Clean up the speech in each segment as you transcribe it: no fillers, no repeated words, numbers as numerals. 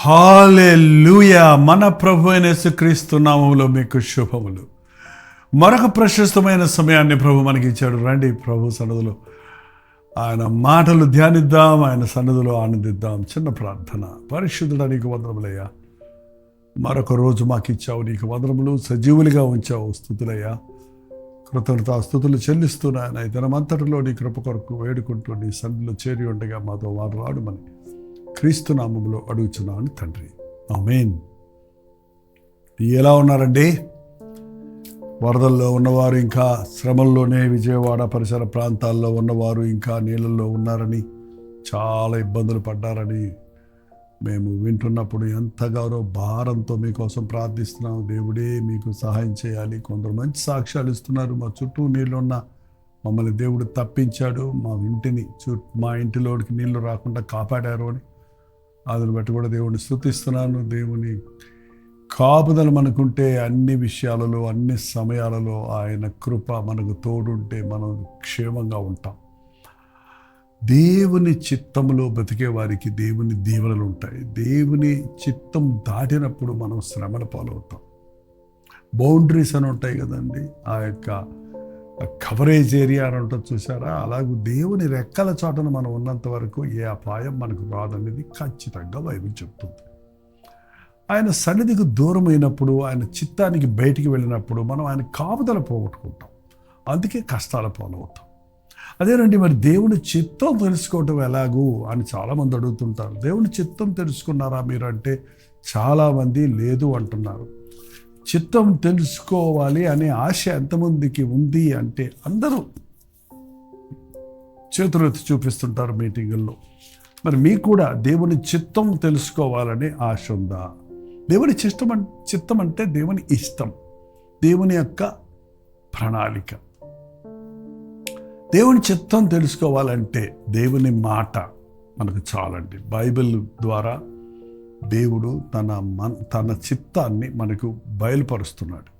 హల్లెలూయా. మన ప్రభు అయిన యేసుక్రీస్తు నామములో మీకు శుభములు. మరొక ప్రశస్తమైన సమయాన్ని ప్రభు మనకి ఇచ్చాడు. రండి ప్రభు సన్నిధిలో ఆయన మాటలు ధ్యానిద్దాం, ఆయన సన్నిధిలో ఆనందిద్దాం. చిన్న ప్రార్థన. పరిశుద్ధుడా, నీకు వందనములయ్యా. మరొక రోజు మాకు ఇచ్చావు, నీకు వందనములు. సజీవులుగా ఉంచావు, స్తుతులయ్యా. కృతజ్ఞతా స్తుతులు చెల్లిస్తున్నాను. ఈ దినమంతటిలో నీ కృప కొరకు వేడుకుంటూ నీ సన్నిధిలో చేరి ఉండగా మాతో మాట్లాడమని క్రీస్తు నామములో అడుగుచున్నాను తండ్రి, ఆమేన్. ఎలా ఉన్నారండి? వరదల్లో ఉన్నవారు, ఇంకా శ్రమల్లోనే విజయవాడ పరిసర ప్రాంతాల్లో ఉన్నవారు ఇంకా నీళ్ళల్లో ఉన్నారని, చాలా ఇబ్బందులు పడ్డారని మేము వింటున్నప్పుడు ఎంతగానో భారంతో మీకోసం ప్రార్థిస్తున్నాం. దేవుడే మీకు సహాయం చేయాలి. కొందరు మంచి సాక్ష్యాలు ఇస్తున్నారు. మా చుట్టూ నీళ్ళున్న మమ్మల్ని దేవుడు తప్పించాడు, మా ఇంటిలోకి నీళ్లు రాకుండా కాపాడారు అని అందుని బట్టి కూడా దేవుడిని స్తుతిస్తున్నాను. దేవుని కాపుదల మనకుంటే అన్ని విషయాలలో, అన్ని సమయాలలో ఆయన కృప మనకు తోడుంటే మనం క్షేమంగా ఉంటాం. దేవుని చిత్తములో బ్రతికే వారికి దేవుని దీవెనలు ఉంటాయి. దేవుని చిత్తం దాటినప్పుడు మనం శ్రమల పాలవుతాం. బౌండరీస్ అని ఉంటాయి కదండి, ఆ యొక్క కవరేజ్ ఏరియా అని ఉంటుంది చూసారా? అలాగే దేవుని రెక్కల చాటున మనం ఉన్నంత వరకు ఏ అపాయం మనకు రాదనేది ఖచ్చితంగా బైబిల్ చెప్తుంది. ఆయన సన్నిధికి దూరమైనప్పుడు, ఆయన చిత్తానికి బయటికి వెళ్ళినప్పుడు మనం ఆయన కాపుదల పోగొట్టుకుంటాం. అందుకే కష్టాల పాలవుతాం. అదేనండి, మరి దేవుని చిత్తం తెలుసుకోవటం ఎలాగూ అని చాలామంది అడుగుతుంటారు. దేవుని చిత్తం తెలుసుకున్నారా మీరు అంటే చాలామంది లేదు అంటున్నారు. చిత్తం తెలుసుకోవాలి అనే ఆశ ఎంతమందికి ఉంది అంటే అందరూ చేతులెత్తి చూపిస్తుంటారు మీటింగుల్లో. మరి మీకు కూడా దేవుని చిత్తం తెలుసుకోవాలనే ఆశ ఉందా? దేవుని చిత్తం అంటే దేవుని ఇష్టం, దేవుని యొక్క ప్రణాళిక. దేవుని చిత్తం తెలుసుకోవాలంటే దేవుని మాట మనకు చాలండి. బైబిల్ ద్వారా దేవుడు తన చిత్తాన్ని మనకు బయలుపరుస్తున్నాడు.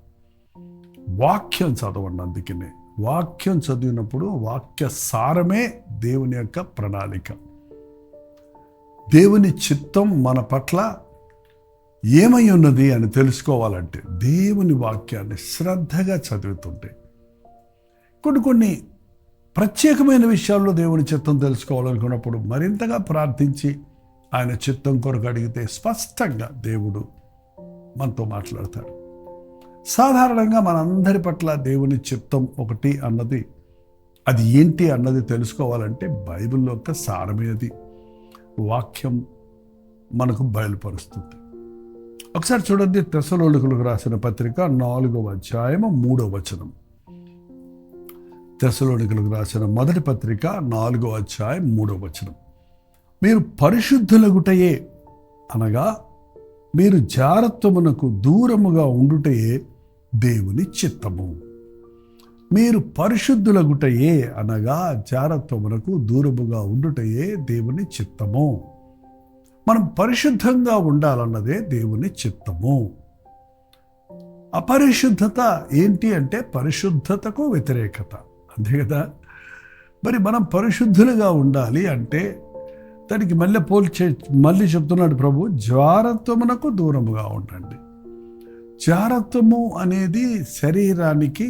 వాక్యం చదవండి. అందుకనే వాక్యం చదివినప్పుడు వాక్య సారమే దేవుని యొక్క ప్రణాళిక. దేవుని చిత్తం మన పట్ల ఏమై ఉన్నది అని తెలుసుకోవాలంటే దేవుని వాక్యాన్ని శ్రద్ధగా చదువుతుంటే, కొన్ని ప్రత్యేకమైన విషయాల్లో దేవుని చిత్తం తెలుసుకోవాలనుకున్నప్పుడు మరింతగా ప్రార్థించి ఆయన చిత్తం కొరకు అడిగితే స్పష్టంగా దేవుడు మనతో మాట్లాడతాడు. సాధారణంగా మనందరి పట్ల దేవుని చిత్తం ఒకటి అన్నది, అది ఏంటి అన్నది తెలుసుకోవాలంటే బైబిల్లో యొక్క సారమేది వాక్యం మనకు బయలుపరుస్తుంది. ఒకసారి చూడండి, తెస్సలోనికలకు రాసిన పత్రిక 4వ అధ్యాయము 3వ వచనం. తెస్సలోనికలకు రాసిన మొదటి పత్రిక 4వ అధ్యాయం 3వ వచనం. మీరు పరిశుద్ధులగుటయే అనగా మీరు జారత్వమునకు దూరముగా ఉండుటయే దేవుని చిత్తము. మీరు పరిశుద్ధులగుటయే అనగా జారత్వమునకు దూరముగా ఉండుటయే దేవుని చిత్తము. మనం పరిశుద్ధంగా ఉండాలన్నదే దేవుని చిత్తము. అపరిశుద్ధత ఏంటి అంటే పరిశుద్ధతకు వ్యతిరేకత, అంతే కదా? మరి మనం పరిశుద్ధులుగా ఉండాలి అంటే దానికి మళ్ళీ చెప్తున్నాడు ప్రభు, జారత్వమునకు దూరముగా ఉండండి. జారత్వము అనేది శరీరానికి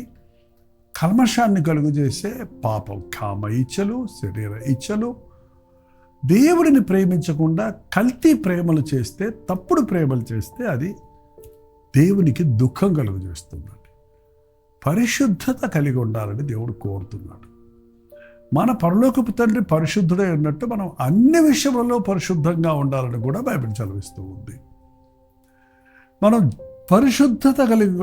కల్మషాన్ని కలుగజేసే పాపం. కామ ఇచ్చలు, శరీర ఇచ్చలు, దేవుడిని ప్రేమించకుండా కల్తీ ప్రేమలు చేస్తే, తప్పుడు ప్రేమలు చేస్తే అది దేవునికి దుఃఖం కలుగజేస్తుందండి. పరిశుద్ధత కలిగి ఉండాలని దేవుడు కోరుతున్నాడు. మన పరలోకపు తండ్రి పరిశుద్ధుడై ఉన్నట్టు మనం అన్ని విషయాలలో పరిశుద్ధంగా ఉండాలని కూడా బైబిల్ చదివిస్తూ ఉంది. మనం పరిశుద్ధత కలిగి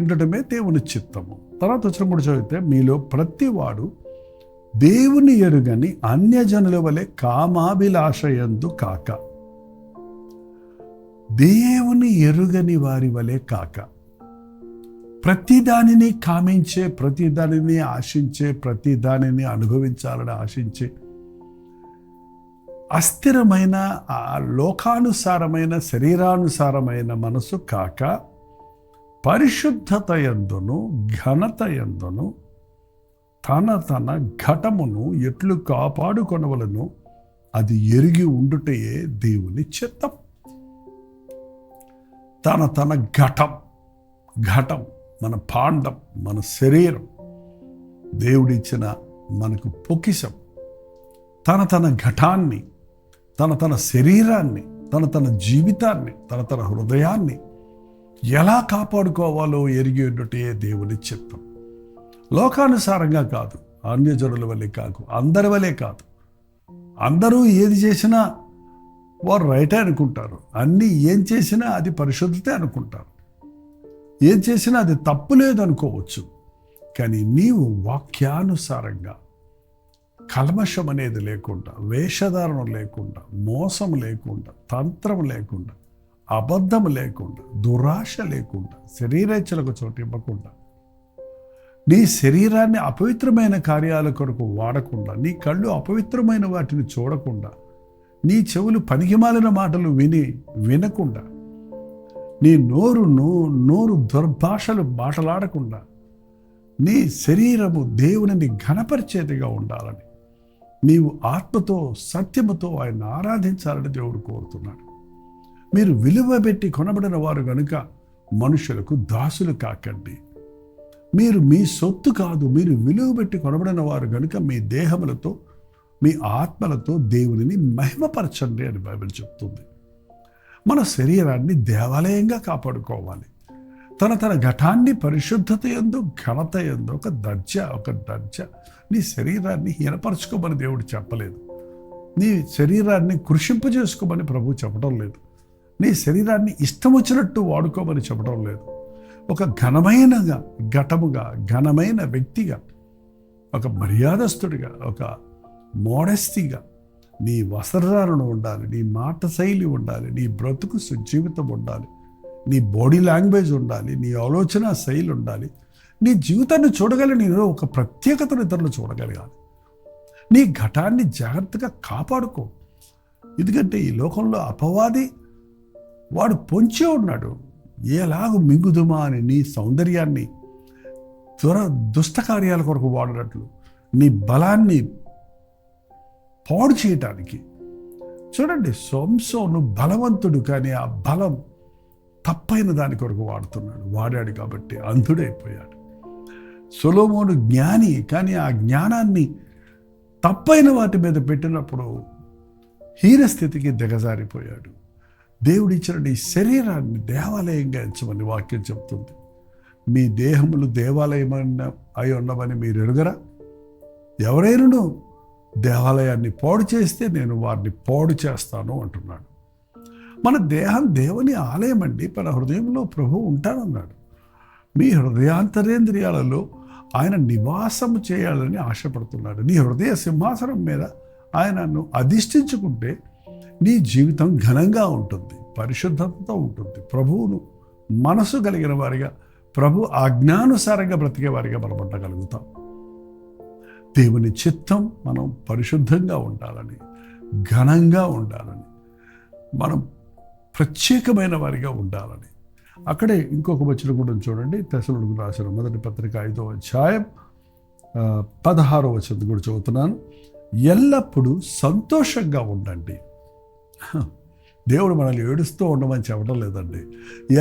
ఉండటమే దేవుని చిత్తము. తర్వాత వచ్చిన కూడా చదివితే, మీలో ప్రతివాడు దేవుని ఎరుగని అన్యజనుల వలె కామాభిలాషయందు కాక, దేవుని ఎరుగని వారి వలె కాక. ప్రతిదానిని కామించే, ప్రతిదానిని ఆశించే, ప్రతిదానిని అనుభవించాలని ఆశించే అస్థిరమైన ఆ లోకానుసారమైన శరీరానుసారమైన మనసు కాక పరిశుద్ధత యందును ఘనత యందును తన ఘటమును ఎట్లు కాపాడుకొనవలను అది ఎరిగి ఉండుటయే దేవుని చిత్తం. తన ఘటం మన పాండం, మన శరీరం దేవుడిచ్చిన మనకు పొకిసం. తన ఘటాన్ని, తన శరీరాన్ని, తన జీవితాన్ని, తన హృదయాన్ని ఎలా కాపాడుకోవాలో ఎరిగి ఉండుటే దేవుని చిత్తం. లోకానుసారంగా కాదు, అన్యజనుల వల్లే కాదు, అందరి వల్లే కాదు. అందరూ ఏది చేసినా వారు రైటే అనుకుంటారు. అన్నీ ఏం చేసినా అది పరిశుద్ధతే అనుకుంటారు. ఏం చేసినా అది తప్పు లేదు అనుకోవచ్చు. కానీ నీవు వాక్యానుసారంగా కల్మషం అనేది లేకుండా, వేషధారణ లేకుండా, మోసం లేకుండా, తంత్రం లేకుండా, అబద్ధం లేకుండా, దురాశ లేకుండా, శరీరేచ్ఛలకు చోటు ఇవ్వకుండా, నీ శరీరాన్ని అపవిత్రమైన కార్యాల కొరకు వాడకుండా, నీ కళ్ళు అపవిత్రమైన వాటిని చూడకుండా, నీ చెవులు పనికిమాలిన మాటలు వినకుండా, నీ నోరు దుర్భాషలు మాటలాడకుండా, నీ శరీరము దేవునిని ఘనపరిచేదిగా ఉండాలని, నీవు ఆత్మతో సత్యముతో ఆయన ఆరాధించాలని దేవుడు కోరుతున్నాడు. మీరు విలువ పెట్టి కొనబడిన వారు గనుక మనుషులకు దాసులు కాకండి. మీరు మీ సొత్తు కాదు, మీరు విలువ పెట్టి కొనబడిన వారు గనుక మీ దేహములతో, మీ ఆత్మలతో దేవునిని మహిమపరచండి అని బైబిల్ చెప్తుంది. మన శరీరాన్ని దేవాలయంగా కాపాడుకోవాలి. తన ఘటాన్ని పరిశుద్ధత యందు ఘనత యందు ఒక దర్జ నీ శరీరాన్ని హీనపరచుకోమని దేవుడు చెప్పలేదు. నీ శరీరాన్ని కృషింపజేసుకోమని ప్రభు చెప్పడం లేదు. నీ శరీరాన్ని ఇష్టం వచ్చినట్టు వాడుకోమని చెప్పడం లేదు. ఒక ఘనమైన ఘటముగా, ఘనమైన వ్యక్తిగా, ఒక మర్యాదస్తుడిగా, ఒక మోడెస్టీగా నీ వస్త్రధారణ ఉండాలి, నీ మాట శైలి ఉండాలి, నీ బ్రతుకు జీవితం ఉండాలి, నీ బాడీ లాంగ్వేజ్ ఉండాలి, నీ ఆలోచన శైలి ఉండాలి. నీ జీవితాన్ని చూడగలిగి నేను ఒక ప్రత్యేకతను ఇతరులు చూడగలగాలి. నీ ఘటాన్ని జాగ్రత్తగా కాపాడుకో. ఎందుకంటే ఈ లోకంలో అపవాది వాడు పొంచే ఉన్నాడు. ఎలాగూ మింగుదుమా అని నీ సౌందర్యాన్ని దుష్ట కార్యాల కొరకు వాడినట్లు నీ బలాన్ని పాడు చేయటానికి. చూడండి, సంసోను బలవంతుడు, కానీ ఆ బలం తప్పైన దాని కొరకు వాడాడు కాబట్టి అంధుడైపోయాడు. సొలొమోను జ్ఞాని, కానీ ఆ జ్ఞానాన్ని తప్పైన వాటి మీద పెట్టినప్పుడు హీనస్థితికి దిగజారిపోయాడు. దేవుడిచ్చిన నీ శరీరాన్ని దేవాలయంగా ఎంచమని వాక్యం చెప్తుంది. మీ దేహములు దేవాలయమైన అయి ఉన్నవని మీరు ఎరుగరా? ఎవరైనాను దేవాలయాన్ని పాడు చేస్తే నేను వారిని పాడు చేస్తాను అంటున్నాడు. మన దేహం దేవుని ఆలయం అండి. మన హృదయంలో ప్రభు ఉంటానన్నాడు. మీ హృదయాంతరేంద్రియాలలో ఆయన నివాసం చేయాలని ఆశపడుతున్నాడు. నీ హృదయ సింహాసనం మీద ఆయనను అధిష్ఠించుకుంటే నీ జీవితం ఘనంగా ఉంటుంది, పరిశుద్ధతతో ఉంటుంది. ప్రభువును మనసు కలిగిన వారిగా, ప్రభు ఆజ్ఞానుసారంగా బ్రతికే వారిగా మనం ఉండగలుగుతాం. దేవుని చిత్తం మనం పరిశుద్ధంగా ఉండాలని, ఘనంగా ఉండాలని, మనం ప్రత్యేకమైన వారిగా ఉండాలని. అక్కడే ఇంకొక వచనం కూడా చూడండి. తెస్సలోనికీయులకు రాసిన మొదటి పత్రిక 5వ అధ్యాయం 16వ వచనం కూడా చదువుతున్నాను. ఎల్లప్పుడూ సంతోషంగా ఉండండి. దేవుడు మనల్ని ఏడుస్తూ ఉండమని చెప్పడం లేదండి.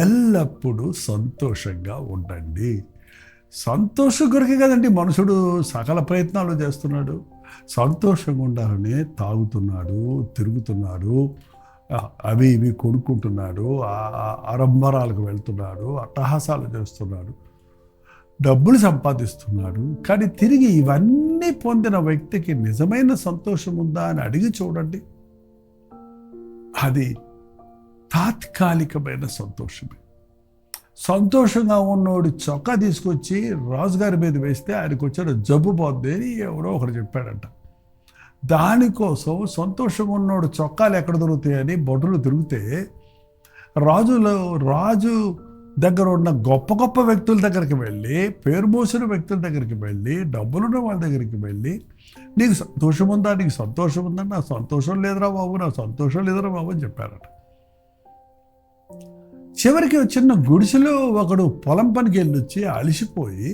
ఎల్లప్పుడూ సంతోషంగా ఉండండి. సంతోషం కొరకే కదండి మనుషుడు సకల ప్రయత్నాలు చేస్తున్నాడు. సంతోషంగా ఉండాలని తాగుతున్నాడు, తిరుగుతున్నాడు, అవి ఇవి కొనుక్కుంటున్నాడు, ఆరంభరాలకు వెళ్తున్నాడు, అట్టహాసాలు చేస్తున్నాడు, డబ్బులు సంపాదిస్తున్నాడు. కానీ తిరిగి ఇవన్నీ పొందిన వ్యక్తికి నిజమైన సంతోషం ఉందా అని అడిగి చూడండి. అది తాత్కాలికమైన సంతోషమే. సంతోషంగా ఉన్నోడు చొక్కా తీసుకొచ్చి రాజుగారి మీద వేస్తే ఆయనకు వచ్చిన జబ్బు పోద్ది అని ఎవరో ఒకరు చెప్పాడంట. దానికోసం సంతోషంగా ఉన్నోడు చొక్కాలు ఎక్కడ దొరుకుతాయని బొడ్డులు తిరిగితే రాజు దగ్గర ఉన్న గొప్ప గొప్ప వ్యక్తుల దగ్గరికి వెళ్ళి, పేరు మోసిన వ్యక్తుల దగ్గరికి వెళ్ళి, డబ్బులున్న వాళ్ళ దగ్గరికి వెళ్ళి, నీకు సంతోషం ఉందా, నీకు సంతోషం ఉందా, నా సంతోషం లేదురా బాబు, నా సంతోషం లేదురా బాబు అని చెప్పారట. చివరికి చిన్న గుడిసెలో ఒకడు పొలం పనికి వెళ్ళి వచ్చి అలసిపోయి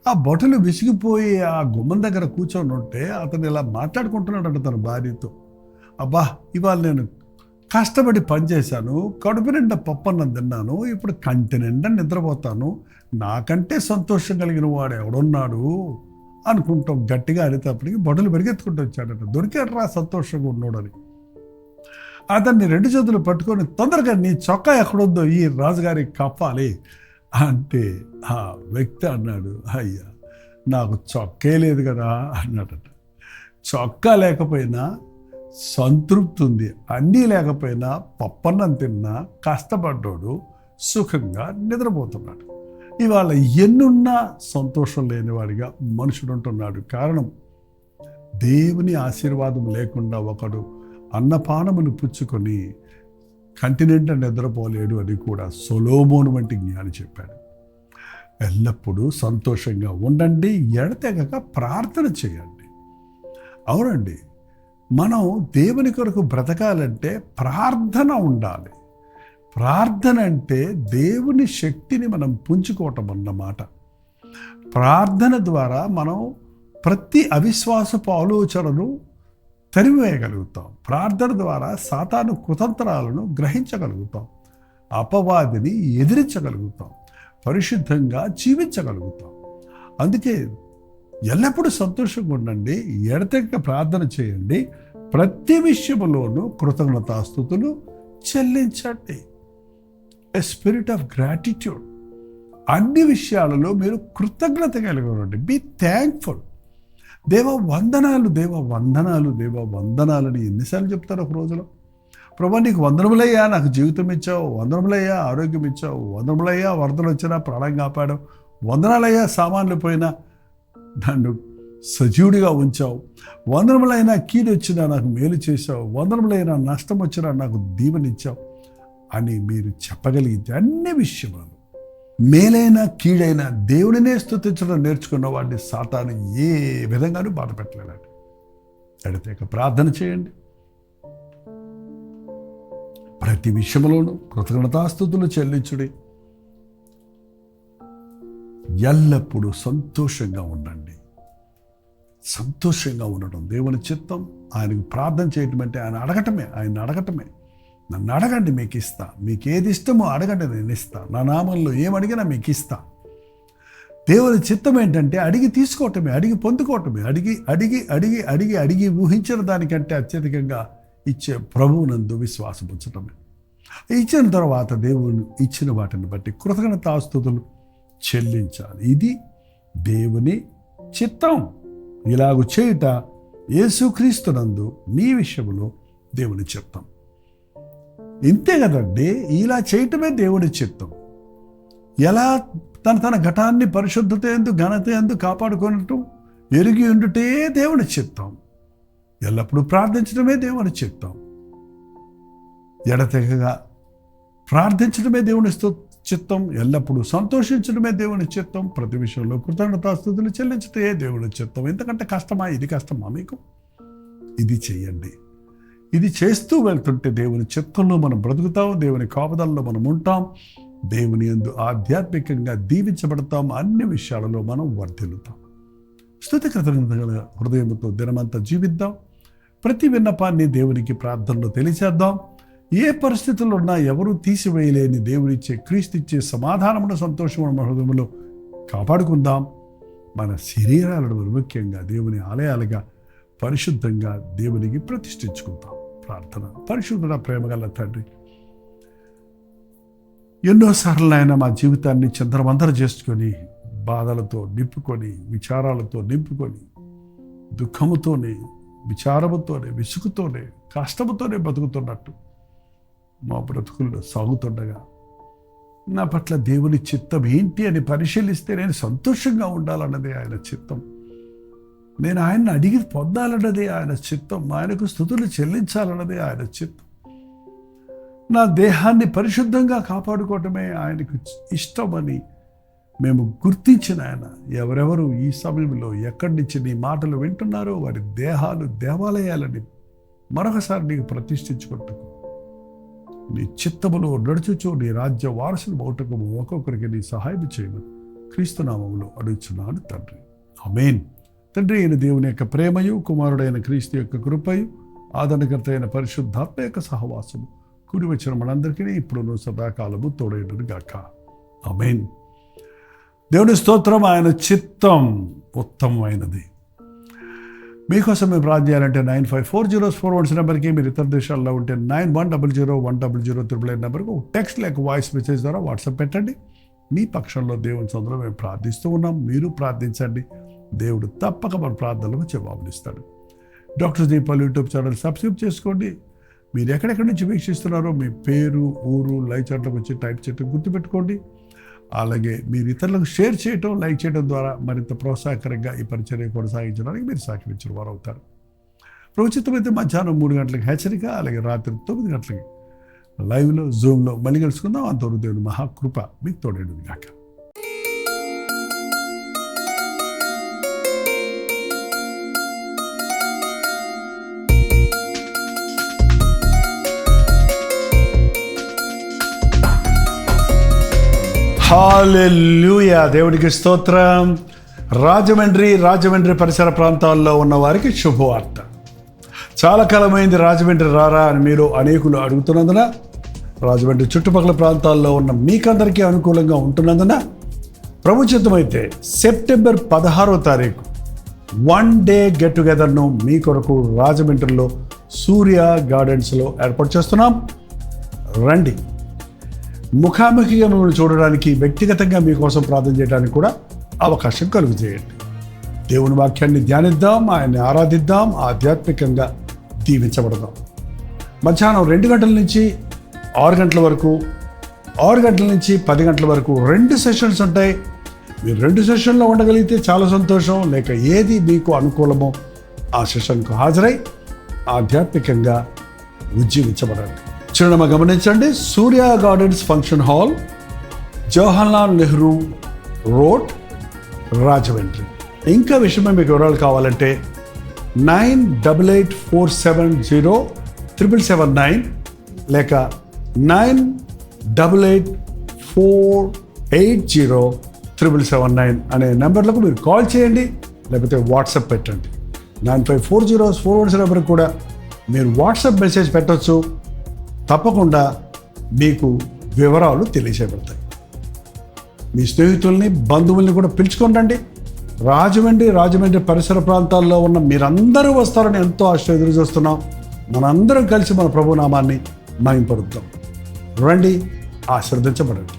ఆ బొటలు విసిగిపోయి ఆ గుమ్మం దగ్గర కూర్చొని ఉంటే అతను ఇలా మాట్లాడుకుంటున్నాడంట తన భార్యతో, అబ్బా ఇవాళ నేను కష్టపడి పనిచేశాను, కడుపు నిండా పప్పన్నం తిన్నాను, ఇప్పుడు కంటి నిండా నిద్రపోతాను, నాకంటే సంతోషం కలిగిన వాడు ఎవడున్నాడు అనుకుంటాం గట్టిగా అరితప్పటికి బొటలు పెరిగెత్తుకుంటూ వచ్చాడట. దొరికాడరా సంతోషంగా ఉన్నాడని. అతన్ని 2 చేతులు పట్టుకొని తొందరగా నీ చొక్కా ఎక్కడుందో ఈ రాజుగారికి కప్పాలి అంటే ఆ వ్యక్తి అన్నాడు, అయ్యా నాకు చొక్కే లేదు కదా అన్నాడట. చొక్కా లేకపోయినా సంతృప్తి ఉంది, అన్నీ లేకపోయినా పప్పన్నం తిన్నా కష్టపడ్డాడు సుఖంగా నిద్రపోతున్నాడు. ఇవాళ ఎన్నున్నా సంతోషం లేనివాడిగా మనుషుడు ఉంటున్నాడు. కారణం దేవుని ఆశీర్వాదం లేకుండా ఒకడు అన్నపానములు పుచ్చుకొని కంటి నిండా నిద్రపోలేడు అని కూడా సొలొమోను వంటి జ్ఞాని చెప్పాడు. ఎల్లప్పుడూ సంతోషంగా ఉండండి, ఎడతెగక ప్రార్థన చేయండి. అవునండి, మనం దేవుని కొరకు బ్రతకాలంటే ప్రార్థన ఉండాలి. ప్రార్థన అంటే దేవుని శక్తిని మనం పుంజుకోవటం అన్నమాట. ప్రార్థన ద్వారా మనం ప్రతి అవిశ్వాసపు ఆలోచనను తరిమివేయగలుగుతాం. ప్రార్థన ద్వారా సాతాను కుతంత్రాలను గ్రహించగలుగుతాం, అపవాదిని ఎదిరించగలుగుతాం, పరిశుద్ధంగా జీవించగలుగుతాం. అందుకే ఎల్లప్పుడూ సంతోషంగా ఉండండి, ఎడతెగక ప్రార్థన చేయండి, ప్రతి విషయంలోనూ కృతజ్ఞతాస్తుతులు చెల్లించండి. A spirit of gratitude. అన్ని విషయాలలో మీరు కృతజ్ఞత కలిగి ఉండండి. Be thankful. దేవ వందనాలు, దేవ వందనాలు, దేవ వందనాలని ఎన్నిసార్లు చెప్తారు ఒక రోజులో? ప్రభా నీకు వందనములయ్యా, నాకు జీవితం ఇచ్చావు, వందనములయ్యా ఆరోగ్యం ఇచ్చావు, వందనములయ్యా వరదలు వచ్చినా ప్రాణం కాపాడావు, వందనాలయ్యా సామాన్లు పోయినా నన్ను సజీవుడిగా ఉంచావు, వందనములైనా కీడు వచ్చినా నాకు మేలు చేశావు, వందనములైనా నష్టం వచ్చినా నాకు దీవెనిచ్చావు అని మీరు చెప్పగలిగితే అన్ని విషయాలు మేలైన కీడైన దేవుడినే స్తుతించడం నేర్చుకున్న వాడిని సాతాను ఏ విధంగానూ బాధ పెట్టలేడు. ఎడతెగక ప్రార్థన చేయండి, ప్రతి విషయంలోనూ కృతజ్ఞతాస్తుతులు చెల్లించుడి, ఎల్లప్పుడూ సంతోషంగా ఉండండి. సంతోషంగా ఉండడం దేవుని చిత్తం. ఆయనకు ప్రార్థన చేయటం అంటే ఆయన అడగటమే. నన్ను అడగండి మీకు ఇస్తా, మీకు ఏది ఇష్టమో అడగండి నేను ఇస్తా, నా నామంలో ఏమడిగినా మీకు ఇస్తా. దేవుని చిత్తం ఏంటంటే అడిగి తీసుకోవటమే, అడిగి పొందుకోవటమే, అడిగి అడిగి అడిగి అడిగి అడిగి ఊహించిన దానికంటే అత్యధికంగా ఇచ్చే ప్రభువునందు విశ్వాసం ఉంచటమే. ఇచ్చిన తర్వాత దేవుని ఇచ్చిన వాటిని బట్టి కృతజ్ఞతాస్తుతులు చెల్లించాలి. ఇది దేవుని చిత్తం. ఇలాగ చేయుట యేసుక్రీస్తునందు మీ విషయంలో దేవుని చిత్తం. ఇంతే కదండి, ఇలా చేయటమే దేవుని చిత్తం. ఎలా తన ఘటాన్ని పరిశుద్ధత ఎందు ఘనత ఎందు కాపాడుకున్నట్టు ఎరిగి ఉండుటే దేవుని చిత్తం. ఎల్లప్పుడూ ప్రార్థించడమే దేవుని చిత్తం. ఎడతెగగా ప్రార్థించడమే దేవుని చిత్తం. ఎల్లప్పుడూ సంతోషించడమే దేవుని చిత్తం. ప్రతి విషయంలో కృతజ్ఞతాస్తుతులు చెల్లించితే దేవుని చిత్తం. ఎందుకంటే కష్టమా? ఇది కష్టమా మీకు? ఇది చెయ్యండి. ఇది చేస్తూ వెళ్తుంటే దేవుని చిత్తంలో మనం బ్రతుకుతాం, దేవుని కాపుదలలో మనం ఉంటాం, దేవుని యందు ఆధ్యాత్మికంగా దీవించబడతాం, అన్ని విషయాలలో మనం వర్ధిల్లుతాం. స్తుతి కృతజ్ఞతల హృదయంతో దినమంతా జీవిద్దాం. ప్రతి విన్నపాన్ని దేవునికి ప్రార్థనలో తెలియచేద్దాం. ఏ పరిస్థితుల్లో ఉన్నా ఎవరూ తీసివేయలేని దేవునిచ్చే క్రీస్తుచ్చే సమాధానమును సంతోషమును మన హృదయంలో కాపాడుకుందాం. మన శరీరాలను ముఖ్యంగా దేవుని ఆలయాలుగా పరిశుద్ధంగా దేవునికి ప్రతిష్ఠించుకుంటాం. ప్రార్థన. పరిశుద్ధ ప్రేమగల తండ్రి, ఎన్నోసార్లు ఆయన మా జీవితాన్ని చిందరవందర చేసుకొని బాధలతో నింపుకొని, విచారాలతో నింపుకొని, దుఃఖముతోనే, విచారముతోనే, విసుగుతోనే, కష్టముతోనే బతుకుతున్నట్టు మా బ్రతుకుల్లో సాగుతుండగా నా పట్ల దేవుని చిత్తం ఏంటి అని పరిశీలిస్తే నేను సంతోషంగా ఉండాలన్నదే ఆయన చిత్తం. నేను ఆయన్ని అడిగి పొందాలన్నదే ఆయన చిత్తం. ఆయనకు స్తుతులు చెల్లించాలన్నదే ఆయన చిత్తం. నా దేహాన్ని పరిశుద్ధంగా కాపాడుకోవటమే ఆయనకు ఇష్టమని మేము గుర్తించిన ఆయన ఎవరెవరు ఈ సమయంలో ఎక్కడి నుంచి నీ మాటలు వింటున్నారో వారి దేహాలు దేవాలయాలని మరొకసారి నీకు ప్రతిష్ఠించుకుంటకు నీ చిత్తములో నడుచుచు నీ రాజ్య వారసులు మౌటకు ఒక్కొక్కరికి నీ సహాయం చేయమని క్రీస్తునామములో అడుగుచున్నాను తండ్రి. ఆమేన్. తండ్రి అయిన దేవుని యొక్క ప్రేమయు, కుమారుడైన క్రీస్తు యొక్క కృపయు, ఆదరణకర్త అయిన పరిశుద్ధాత్మ యొక్క సహవాసము కూడి వచ్చిన మనందరికీ ఇప్పుడు సదాకాలము తోడైనను గాక. ఆమేన్. దేవుని స్తోత్రం. ఆయన చిత్తం ఉత్తమమైనది. మీకోసం మేము ప్రార్థన చేయాలంటే 954041 నెంబర్కి, మీరు ఇతర దేశాల్లో ఉంటే 91001000 నెంబర్కి టెక్స్ట్ లేక వాయిస్ మెసేజ్ ద్వారా వాట్సాప్ పెట్టండి. మీ పక్షంలో దేవుని సొంతలో మేము ప్రార్థిస్తూ ఉన్నాం. మీరు ప్రార్థించండి. దేవుడు తప్పక మన ప్రార్థనలకు జవాబునిస్తాడు. డాక్టర్ దీపాలు యూట్యూబ్ ఛానల్ సబ్స్క్రైబ్ చేసుకోండి. మీరు ఎక్కడెక్కడి నుంచి వీక్షిస్తున్నారో మీ పేరు, ఊరు, లైవ్ చాట్లకు వచ్చి టైప్ చేయడం గుర్తుపెట్టుకోండి. అలాగే మీరు ఇతరులకు షేర్ చేయటం, లైక్ చేయడం ద్వారా మరింత ప్రోత్సాహకరంగా ఈ పరిచర్య కొనసాగించడానికి మీరు సహకరించిన వారు అవుతారు. ప్రభుత్వమైతే మధ్యాహ్నం 3 గంటలకు హెచ్చరిక, అలాగే రాత్రి 9 గంటలకి లైవ్లో, జూమ్లో మళ్ళీ కలుసుకుందాం. అంతవరకు దేవుని మహాకృప మీకు తోడేడు గాక. హల్లెలూయా. దేవుడికి స్తోత్రం. రాజమండ్రి పరిసర ప్రాంతాల్లో ఉన్న వారికి శుభవార్త. చాలా కాలమైంది రాజమండ్రి రారా అని మీరు అనేకులు అడుగుతున్నందున, రాజమండ్రి చుట్టుపక్కల ప్రాంతాల్లో ఉన్న మీకందరికీ అనుకూలంగా ఉంటున్నందున, ప్రభుత్వమైతే సెప్టెంబర్ 16వ తారీఖు 1 డే గెట్ టుగెదర్ను మీ కొరకు రాజమండ్రిలో సూర్య గార్డెన్స్లో ఏర్పాటు చేస్తున్నాం. రండి. ముఖాముఖిగా మిమ్మల్ని చూడడానికి, వ్యక్తిగతంగా మీకోసం ప్రార్థన చేయడానికి కూడా అవకాశం కలుగు చేయండి. దేవుని వాక్యాన్ని ధ్యానిద్దాం, ఆయన్ని ఆరాధిద్దాం, ఆధ్యాత్మికంగా దీవించబడదాం. మధ్యాహ్నం 2 గంటల నుంచి 6 గంటల వరకు, 6 గంటల నుంచి 10 గంటల వరకు 2 సెషన్స్ ఉంటాయి. మీరు 2 సెషన్లో ఉండగలిగితే చాలా సంతోషం. లేక ఏది మీకు అనుకూలమో ఆ సెషన్కు హాజరై ఆధ్యాత్మికంగా ఉజ్జీవించబడండి. చిరునామా గమనించండి. Surya gardens function hall, Jawaharlal Nehru road, Rajahmundry. ఇంకా విషయమే మీకు వివరాలు కావాలంటే 9884707779 లేక 9884807779 అనే నెంబర్లకు మీరు కాల్ చేయండి, లేకపోతే వాట్సాప్ పెట్టండి. 954041 నెంబర్కి కూడా మీరు వాట్సాప్ మెసేజ్ పెట్టవచ్చు. తప్పకుండా మీకు వివరాలు తెలియజేయబడతాయి. మీ స్నేహితుల్ని, బంధువుల్ని కూడా పిలుచుకోండి. రాజమండ్రి పరిసర ప్రాంతాల్లో ఉన్న మీరందరూ వస్తారని ఎంతో ఆశ ఎదురు చూస్తున్నాం. మనందరం కలిసి మన ప్రభునామాన్ని మహింపరుద్దాం. రండి, ఆశీర్వదించబడండి.